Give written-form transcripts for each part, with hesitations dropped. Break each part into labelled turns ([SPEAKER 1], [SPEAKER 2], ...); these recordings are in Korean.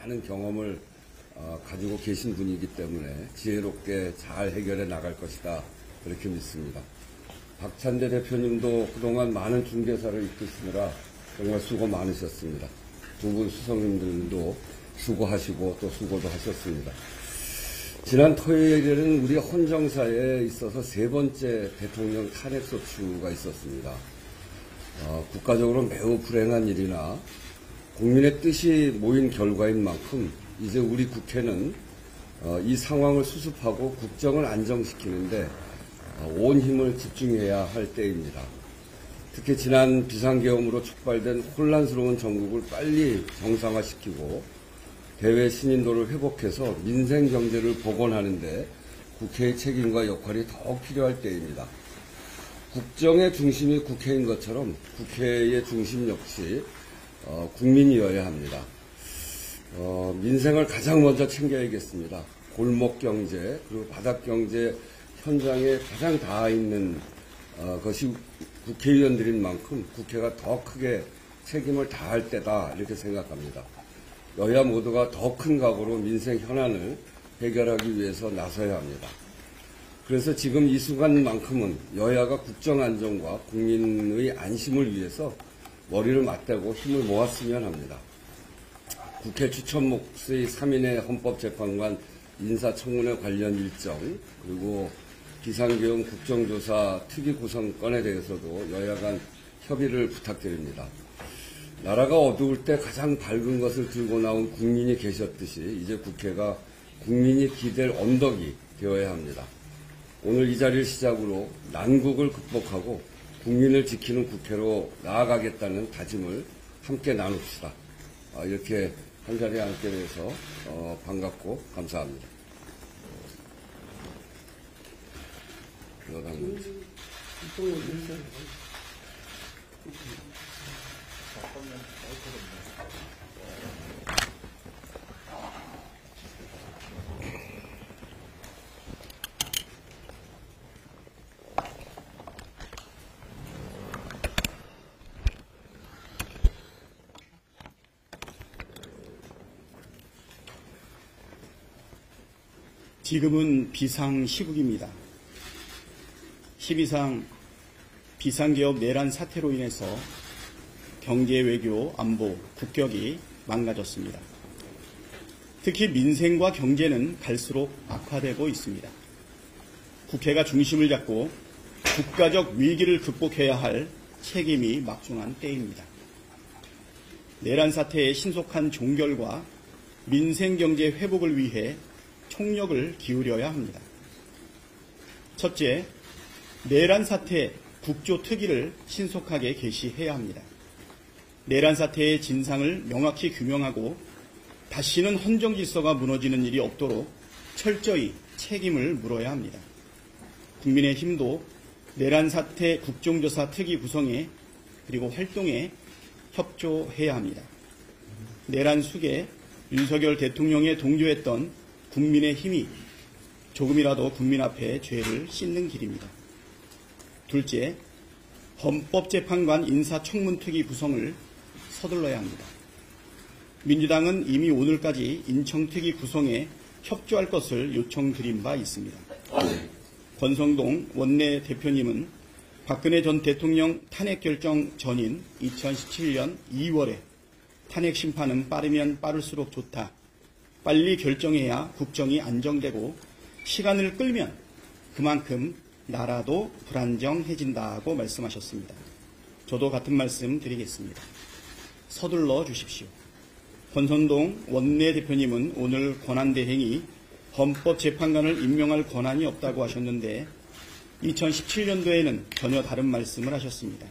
[SPEAKER 1] 많은 경험을 가지고 계신 분이기 때문에 지혜롭게 잘 해결해 나갈 것이다. 그렇게 믿습니다. 박찬대 대표님도 그동안 많은 중개사를 이끄시느라 정말 수고 많으셨습니다. 두 분 수석님들도 수고하시고 또 수고도 하셨습니다. 지난 토요일에는 우리 헌정사에 있어서 세 번째 대통령 탄핵소추가 있었습니다. 국가적으로 매우 불행한 일이나 국민의 뜻이 모인 결과인 만큼 이제 우리 국회는 이 상황을 수습하고 국정을 안정시키는데 온 힘을 집중해야 할 때입니다. 특히 지난 비상계엄으로 촉발된 혼란스러운 전국을 빨리 정상화시키고 대외 신인도를 회복해서 민생 경제를 복원하는데 국회의 책임과 역할이 더욱 필요할 때입니다. 국정의 중심이 국회인 것처럼 국회의 중심 역시 국민이어야 합니다. 민생을 가장 먼저 챙겨야겠습니다. 골목 경제 그리고 바닥 경제 현장에 가장 닿아 있는 것이 국회의원들인 만큼 국회가 더 크게 책임을 다할 때다 이렇게 생각합니다. 여야 모두가 더 큰 각오로 민생 현안을 해결하기 위해서 나서야 합니다. 그래서 지금 이 순간만큼은 여야가 국정 안정과 국민의 안심을 위해서 머리를 맞대고 힘을 모았으면 합니다. 국회 추천 몫의 3인의 헌법재판관 인사청문회 관련 일정 그리고 비상계엄 국정조사 특위 구성건에 대해서도 여야 간 협의를 부탁드립니다. 나라가 어두울 때 가장 밝은 것을 들고 나온 국민이 계셨듯이 이제 국회가 국민이 기댈 언덕이 되어야 합니다. 오늘 이 자리를 시작으로 난국을 극복하고 국민을 지키는 국회로 나아가겠다는 다짐을 함께 나눕시다. 이렇게 한자리에 앉게 돼서 반갑고 감사합니다.
[SPEAKER 2] 지금은 비상시국입니다. 12상 비상기업 내란 사태로 인해서 경제, 외교, 안보, 국격이 망가졌습니다. 특히 민생과 경제는 갈수록 악화되고 있습니다. 국회가 중심을 잡고 국가적 위기를 극복해야 할 책임이 막중한 때입니다. 내란 사태의 신속한 종결과 민생 경제 회복을 위해 총력을 기울여야 합니다. 첫째, 내란 사태 국조특위를 신속하게 개시해야 합니다. 내란 사태의 진상을 명확히 규명하고 다시는 헌정질서가 무너지는 일이 없도록 철저히 책임을 물어야 합니다. 국민의힘도 내란 사태 국정조사 특위 구성에 그리고 활동에 협조해야 합니다. 내란 숙에 윤석열 대통령에 동조했던 국민의힘이 조금이라도 국민 앞에 죄를 씻는 길입니다. 둘째, 헌법재판관 인사청문특위 구성을 서둘러야 합니다. 민주당은 이미 오늘까지 인청특위 구성에 협조할 것을 요청드린 바 있습니다. 권성동 원내 대표님은 박근혜 전 대통령 탄핵 결정 전인 2017년 2월에 탄핵 심판은 빠르면 빠를수록 좋다. 빨리 결정해야 국정이 안정되고 시간을 끌면 그만큼 나라도 불안정해진다고 말씀하셨습니다. 저도 같은 말씀 드리겠습니다. 서둘러 주십시오. 권선동 원내대표님은 오늘 권한대행이 헌법재판관을 임명할 권한이 없다고 하셨는데 2017년도에는 전혀 다른 말씀을 하셨습니다.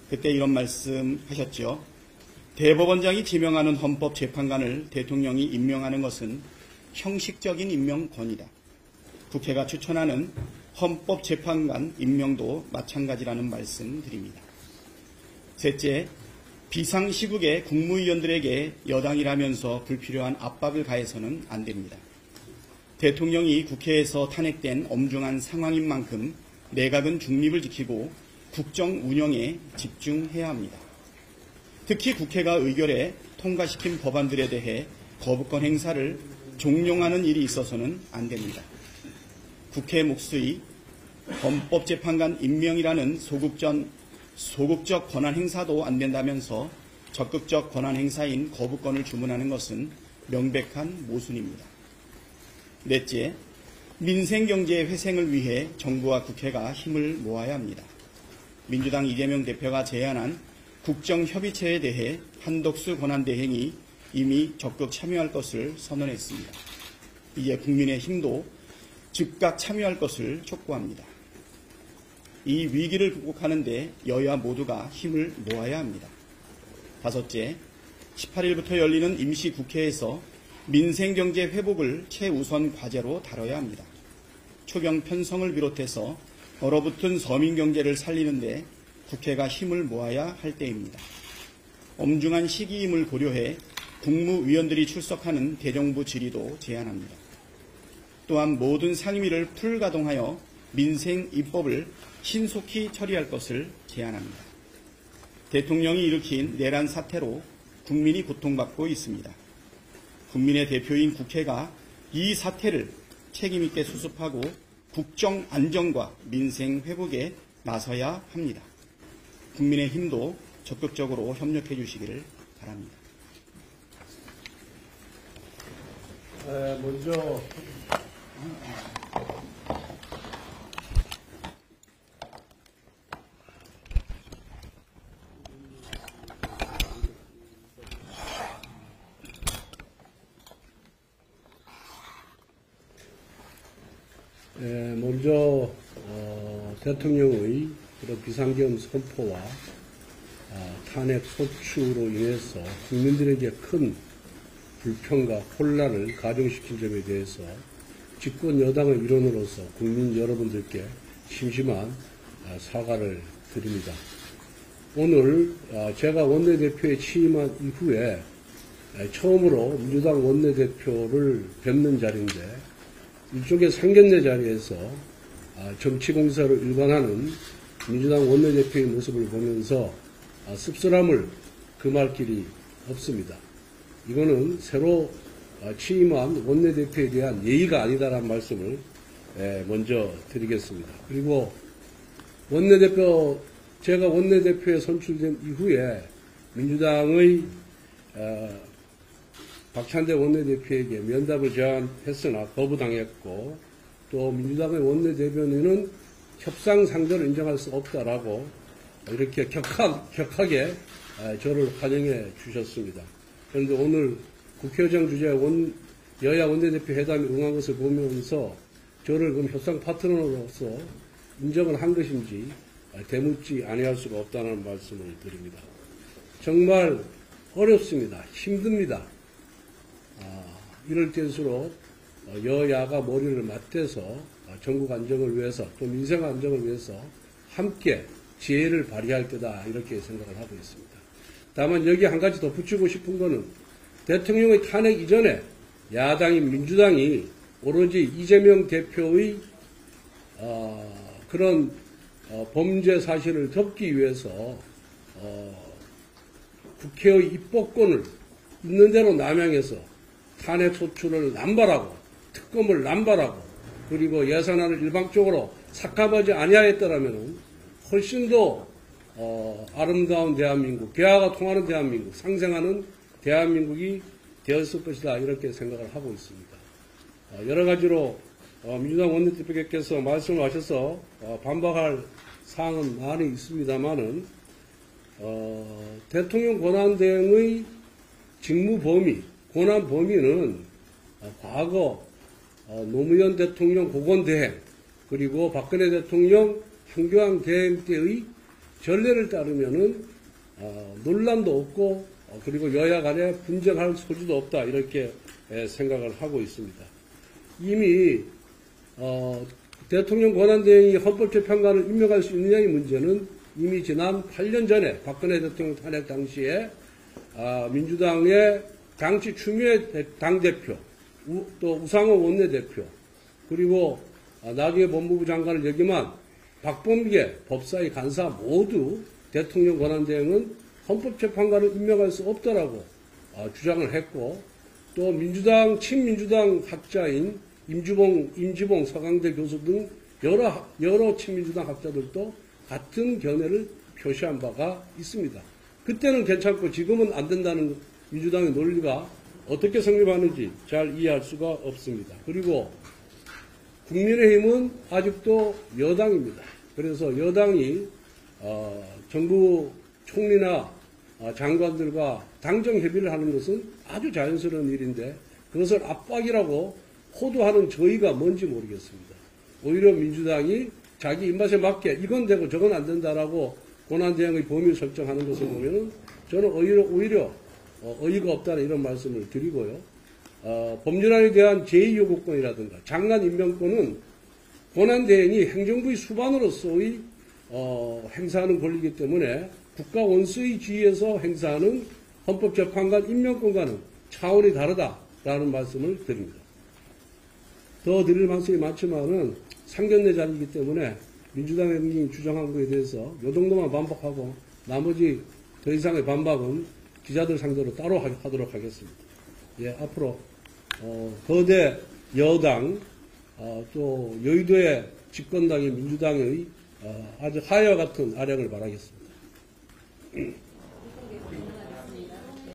[SPEAKER 2] 그때 이런 말씀하셨죠. 대법원장이 지명하는 헌법재판관을 대통령이 임명하는 것은 형식적인 임명권이다. 국회가 추천하는 헌법재판관 임명도 마찬가지라는 말씀 드립니다. 셋째, 비상시국에 국무위원들에게 여당이라면서 불필요한 압박을 가해서는 안 됩니다. 대통령이 국회에서 탄핵된 엄중한 상황인 만큼 내각은 중립을 지키고 국정 운영에 집중해야 합니다. 특히 국회가 의결해 통과시킨 법안들에 대해 거부권 행사를 종용하는 일이 있어서는 안 됩니다. 국회 몫의 헌법재판관 임명이라는 소극적 권한 행사도 안 된다면서 적극적 권한 행사인 거부권을 주문하는 것은 명백한 모순입니다. 넷째, 민생경제의 회생을 위해 정부와 국회가 힘을 모아야 합니다. 민주당 이재명 대표가 제안한 국정협의체에 대해 한덕수 권한대행이 이미 적극 참여할 것을 선언했습니다. 이제 국민의힘도 즉각 참여할 것을 촉구합니다. 이 위기를 극복하는 데 여야 모두가 힘을 모아야 합니다. 다섯째, 18일부터 열리는 임시국회에서 민생경제 회복을 최우선 과제로 다뤄야 합니다. 초경 편성을 비롯해서 얼어붙은 서민경제를 살리는 데 국회가 힘을 모아야 할 때입니다. 엄중한 시기임을 고려해 국무위원들이 출석하는 대정부 질의도 제안합니다. 또한 모든 상임위를 풀가동하여 민생 입법을 신속히 처리할 것을 제안합니다. 대통령이 일으킨 내란 사태로 국민이 고통받고 있습니다. 국민의 대표인 국회가 이 사태를 책임있게 수습하고 국정 안정과 민생 회복에 나서야 합니다. 국민의힘도 적극적으로 협력해 주시기를 바랍니다.
[SPEAKER 3] 먼저 대통령의 그런 비상계엄 선포와 탄핵 소추로 인해서 국민들에게 큰 불평과 혼란을 가중시킨 점에 대해서 집권 여당의 일원으로서 국민 여러분들께 심심한 사과를 드립니다. 오늘 제가 원내대표에 취임한 이후에 처음으로 민주당 원내대표를 뵙는 자리인데 일종의 상견례 자리에서 정치공사로 일관하는 민주당 원내대표의 모습을 보면서 씁쓸함을 금할 길이 없습니다. 이거는 새로 취임한 원내대표에 대한 예의가 아니다라는 말씀을 먼저 드리겠습니다. 그리고 제가 원내대표에 선출된 이후에 민주당의 박찬대 원내대표에게 면담을 제안했으나 거부당했고 또 민주당의 원내대변인은 협상 상대를 인정할 수 없다라고 이렇게 격하게 저를 환영해 주셨습니다. 그런데 오늘 국회의장 주재 여야 원내대표 회담에 응한 것을 보면서 저를 그럼 협상 파트너로서 인정을 한 것인지 대묻지 아니할 수가 없다는 말씀을 드립니다. 정말 어렵습니다. 힘듭니다. 이럴 때일수록 여야가 머리를 맞대서 전국 안정을 위해서 또 민생 안정을 위해서 함께 지혜를 발휘할 때다 이렇게 생각을 하고 있습니다. 다만 여기 한 가지 덧붙이고 싶은 거는 대통령의 탄핵 이전에 야당인 민주당이 오로지 이재명 대표의 그런 범죄 사실을 덮기 위해서 국회의 입법권을 있는 대로 남용해서 탄핵 소추를 남발하고 특검을 남발하고 그리고 예산안을 일방적으로 삭감하지 아니하였더라면 훨씬 더 아름다운 대한민국, 대화가 통하는 대한민국, 상생하는 대한민국이 되었을 것이다 이렇게 생각을 하고 있습니다. 여러 가지로 민주당 원내대표께서 말씀을 하셔서 반박할 사항은 많이 있습니다만은 대통령 권한대행의 직무 범위, 권한 범위는 과거 노무현 대통령 고건대행 그리고 박근혜 대통령 한교안 대행 때의 전례를 따르면은 논란도 없고 그리고 여야 간에 분쟁할 소지도 없다 이렇게 생각을 하고 있습니다. 이미 대통령 권한대행이 헌법재판관을 임명할 수 있느냐의 문제는 이미 지난 8년 전에 박근혜 대통령 탄핵 당시에 민주당의 당시 추미애 당대표 또 우상호 원내대표 그리고 나중에 법무부 장관을 역임한 박범계 법사위 간사 모두 대통령 권한대행은 헌법재판관을 임명할 수 없다라고 주장을 했고 또 친민주당 학자인 임지봉 서강대 교수 등 여러 친민주당 학자들도 같은 견해를 표시한 바가 있습니다. 그때는 괜찮고 지금은 안 된다는 민주당의 논리가 어떻게 성립하는지 잘 이해할 수가 없습니다. 그리고 국민의힘은 아직도 여당입니다. 그래서 여당이 정부 총리나 장관들과 당정 협의를 하는 것은 아주 자연스러운 일인데 그것을 압박이라고 호도하는 저희가 뭔지 모르겠습니다. 오히려 민주당이 자기 입맛에 맞게 이건 되고 저건 안 된다라고 권한대행의 범위를 설정하는 것을 보면은 저는 오히려 어이가 없다는 이런 말씀을 드리고요. 법률안에 대한 제2요구권이라든가 장관 임명권은 권한대행이 행정부의 수반으로서의 행사하는 권리이기 때문에 국가 원수의 지위에서 행사하는 헌법재판관 임명권과는 차원이 다르다라는 말씀을 드립니다. 더 드릴 말씀이 많지만은 상견례 자리이기 때문에 민주당이 주장한 것에 대해서 요 정도만 반박하고 나머지 더 이상의 반박은 기자들 상대로 따로 하도록 하겠습니다. 예, 앞으로 거대 여당 또 여의도의 집권당인 민주당의 아주 하야와 같은 아량을 바라겠습니다.